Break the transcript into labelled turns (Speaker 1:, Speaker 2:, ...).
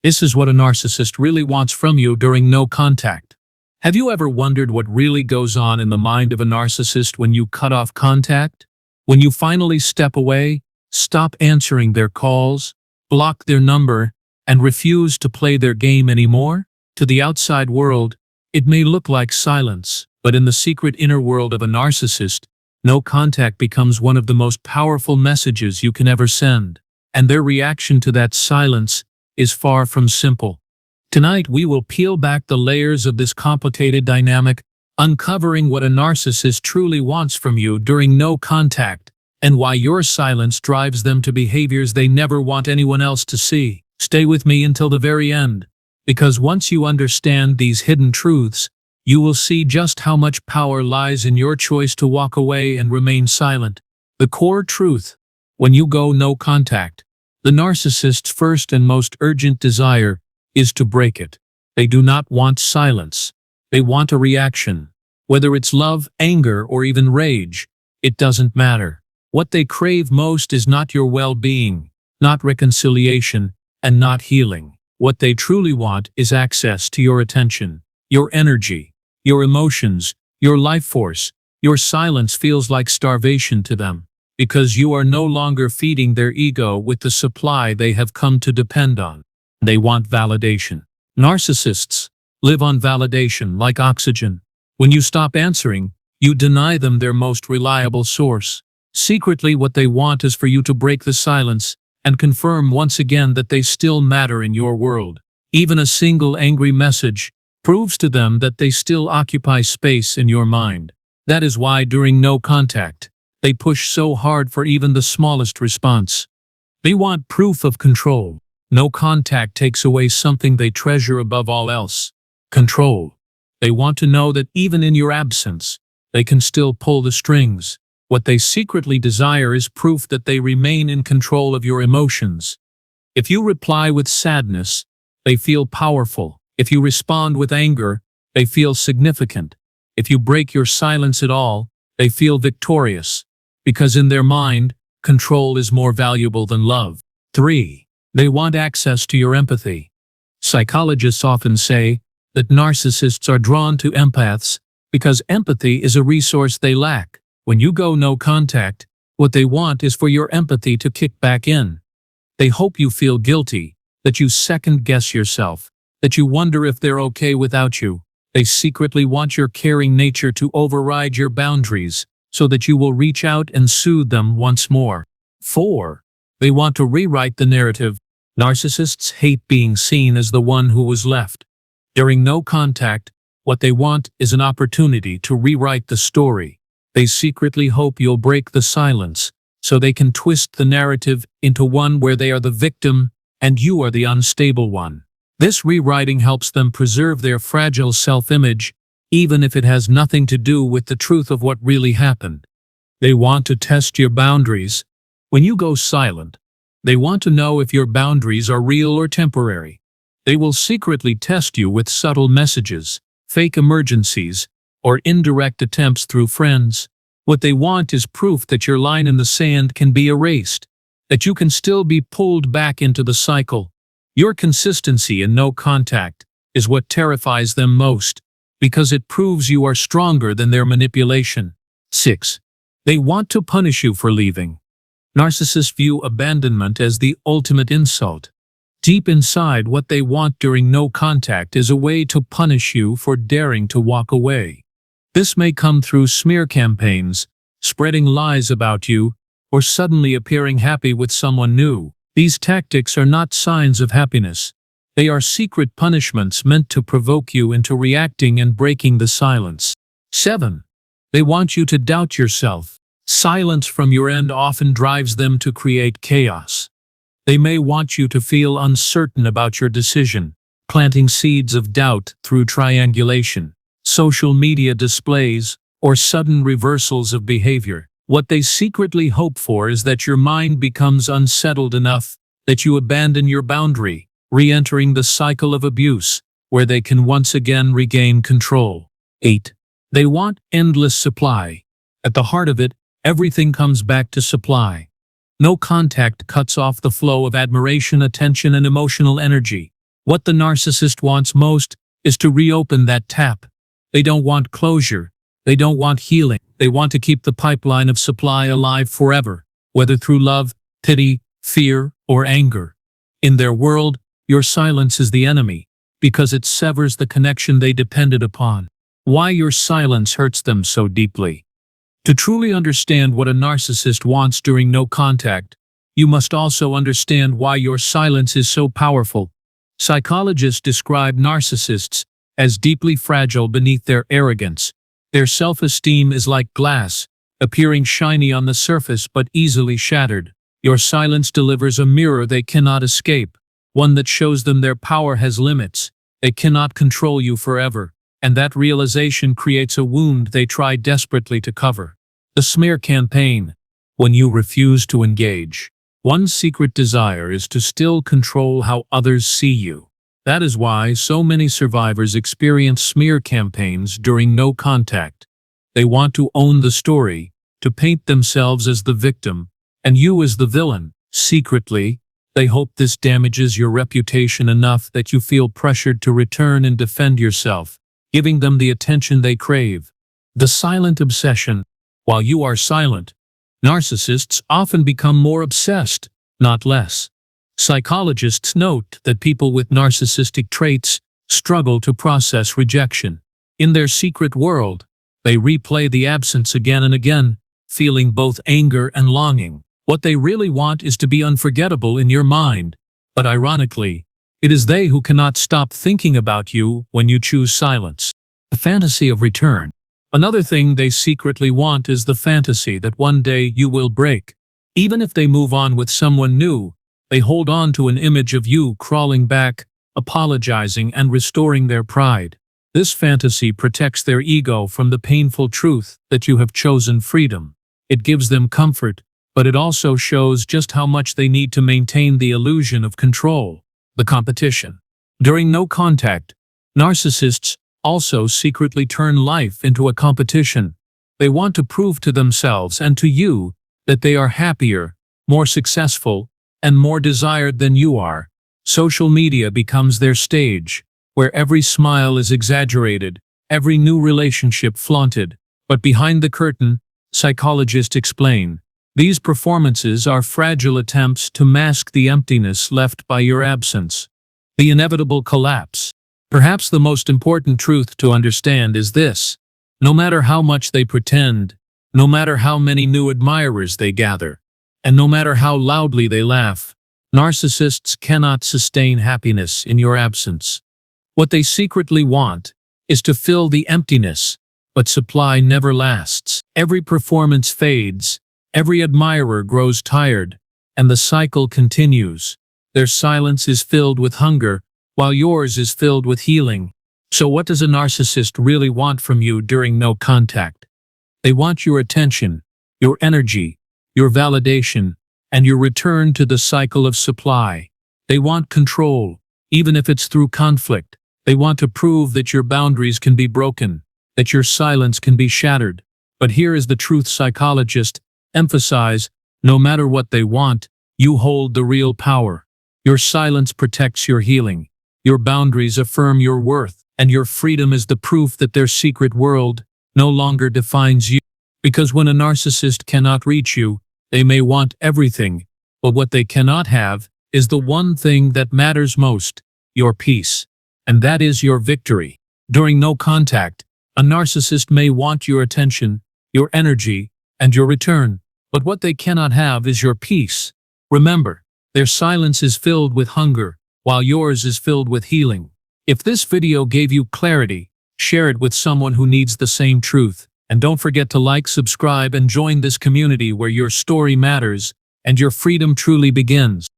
Speaker 1: This is what a narcissist really wants from you during no contact. Have you ever wondered what really goes on in the mind of a narcissist when you cut off contact? When you finally step away, stop answering their calls, block their number, and refuse to play their game anymore? To the outside world, it may look like silence, but in the secret inner world of a narcissist, no contact becomes one of the most powerful messages you can ever send. And their reaction to that silence is far from simple. Tonight we will peel back the layers of this complicated dynamic, uncovering what a narcissist truly wants from you during no contact, and why your silence drives them to behaviors they never want anyone else to see. Stay with me until the very end, because once you understand these hidden truths, you will see just how much power lies in your choice to walk away and remain silent. The core truth: when you go no contact, the narcissist's first and most urgent desire is to break it. They do not want silence. They want a reaction. Whether it's love, anger, or even rage, it doesn't matter. What they crave most is not your well-being, not reconciliation, and not healing. What they truly want is access to your attention, your energy, your emotions, your life force. Your silence feels like starvation to them, because you are no longer feeding their ego with the supply they have come to depend on. They want validation. Narcissists live on validation like oxygen. When you stop answering, you deny them their most reliable source. Secretly, what they want is for you to break the silence and confirm once again that they still matter in your world. Even a single angry message proves to them that they still occupy space in your mind. That is why during no contact, they push so hard for even the smallest response. They want proof of control. No contact takes away something they treasure above all else: control. They want to know that even in your absence, they can still pull the strings. What they secretly desire is proof that they remain in control of your emotions. If you reply with sadness, they feel powerful. If you respond with anger, they feel significant. If you break your silence at all, they feel victorious. Because in their mind, control is more valuable than love. 3. They want access to your empathy. Psychologists often say that narcissists are drawn to empaths because empathy is a resource they lack. When you go no contact, what they want is for your empathy to kick back in. They hope you feel guilty, that you second-guess yourself, that you wonder if they're okay without you. They secretly want your caring nature to override your boundaries, so that you will reach out and soothe them once more. 4. They want to rewrite the narrative. Narcissists hate being seen as the one who was left. During no contact, what they want is an opportunity to rewrite the story. They secretly hope you'll break the silence, so they can twist the narrative into one where they are the victim and you are the unstable one. This rewriting helps them preserve their fragile self-image, even if it has nothing to do with the truth of what really happened. They want to test your boundaries. When you go silent, they want to know if your boundaries are real or temporary. They will secretly test you with subtle messages, fake emergencies, or indirect attempts through friends. What they want is proof that your line in the sand can be erased, that you can still be pulled back into the cycle. Your consistency in no contact is what terrifies them most, because it proves you are stronger than their manipulation. 6. They want to punish you for leaving. Narcissists view abandonment as the ultimate insult. Deep inside, what they want during no contact is a way to punish you for daring to walk away. This may come through smear campaigns, spreading lies about you, or suddenly appearing happy with someone new. These tactics are not signs of happiness. They are secret punishments meant to provoke you into reacting and breaking the silence. 7. They want you to doubt yourself. Silence from your end often drives them to create chaos. They may want you to feel uncertain about your decision, planting seeds of doubt through triangulation, social media displays, or sudden reversals of behavior. What they secretly hope for is that your mind becomes unsettled enough that you abandon your boundary, re-entering the cycle of abuse, where they can once again regain control. 8. They want endless supply. At the heart of it, everything comes back to supply. No contact cuts off the flow of admiration, attention, and emotional energy. What the narcissist wants most is to reopen that tap. They don't want closure. They don't want healing. They want to keep the pipeline of supply alive forever, whether through love, pity, fear, or anger. In their world, your silence is the enemy, because it severs the connection they depended upon. Why your silence hurts them so deeply. To truly understand what a narcissist wants during no contact, you must also understand why your silence is so powerful. Psychologists describe narcissists as deeply fragile beneath their arrogance. Their self-esteem is like glass, appearing shiny on the surface but easily shattered. Your silence delivers a mirror they cannot escape, one that shows them their power has limits. They cannot control you forever, and that realization creates a wound they try desperately to cover. The smear campaign. When you refuse to engage, one secret desire is to still control how others see you. That is why so many survivors experience smear campaigns during no contact. They want to own the story, to paint themselves as the victim, and you as the villain. Secretly, they hope this damages your reputation enough that you feel pressured to return and defend yourself, giving them the attention they crave. The silent obsession. While you are silent, narcissists often become more obsessed, not less. Psychologists note that people with narcissistic traits struggle to process rejection. In their secret world, they replay the absence again and again, feeling both anger and longing. What they really want is to be unforgettable in your mind, but ironically, it is they who cannot stop thinking about you when you choose silence. The fantasy of return. Another thing they secretly want is the fantasy that one day you will break. Even if they move on with someone new, they hold on to an image of you crawling back, apologizing and restoring their pride. This fantasy protects their ego from the painful truth that you have chosen freedom. It gives them comfort, but it also shows just how much they need to maintain the illusion of control. The competition. During no contact, narcissists also secretly turn life into a competition. They want to prove to themselves and to you that they are happier, more successful, and more desired than you are. Social media becomes their stage, where every smile is exaggerated, every new relationship flaunted. But behind the curtain, psychologists explain, these performances are fragile attempts to mask the emptiness left by your absence. The inevitable collapse. Perhaps the most important truth to understand is this: no matter how much they pretend, no matter how many new admirers they gather, and no matter how loudly they laugh, narcissists cannot sustain happiness in your absence. What they secretly want is to fill the emptiness, but supply never lasts. Every performance fades, every admirer grows tired, and the cycle continues. Their silence is filled with hunger, while yours is filled with healing. So what does a narcissist really want from you during no contact? They want your attention, your energy, your validation, and your return to the cycle of supply. They want control, even if it's through conflict. They want to prove that your boundaries can be broken, that your silence can be shattered. But here is the truth psychologists emphasize: no matter what they want, you hold the real power. Your silence protects your healing. Your boundaries affirm your worth, and your freedom is the proof that their secret world no longer defines you. Because when a narcissist cannot reach you, they may want everything, but what they cannot have is the one thing that matters most: your peace. And that is your victory. During no contact, a narcissist may want your attention, your energy, and your return, but what they cannot have is your peace. Remember, their silence is filled with hunger, while yours is filled with healing. If this video gave you clarity, share it with someone who needs the same truth. And don't forget to like, subscribe, and join this community where your story matters and your freedom truly begins.